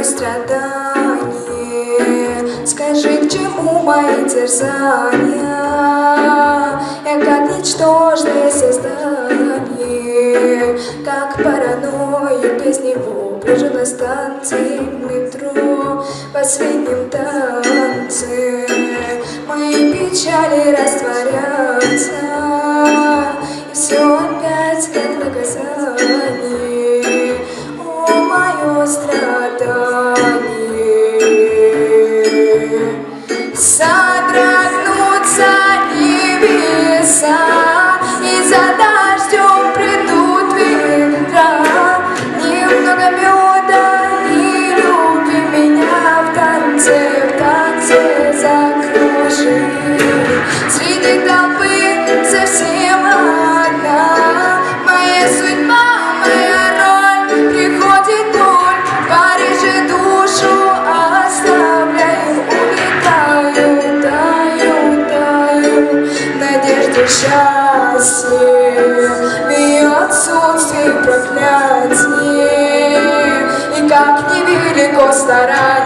мое страдание. Скажи, к чему мои терзания? Я как ничтожное создание, как паранойя без него. Брожу на станции метро в последнем танце. Мои печали растворятся, и все опять как наказание. О, мое страдание! Содрогнутся небеса, и за дождем придут ветра. Немного меда и любви меня в танце закружи. Среди толпы совсем одна, моя судьба, моя роль, приходит боль. В Париже душу оставляю, улетаю, таю в надежде счастье, в ее отсутствии проклятие. И как невелико старание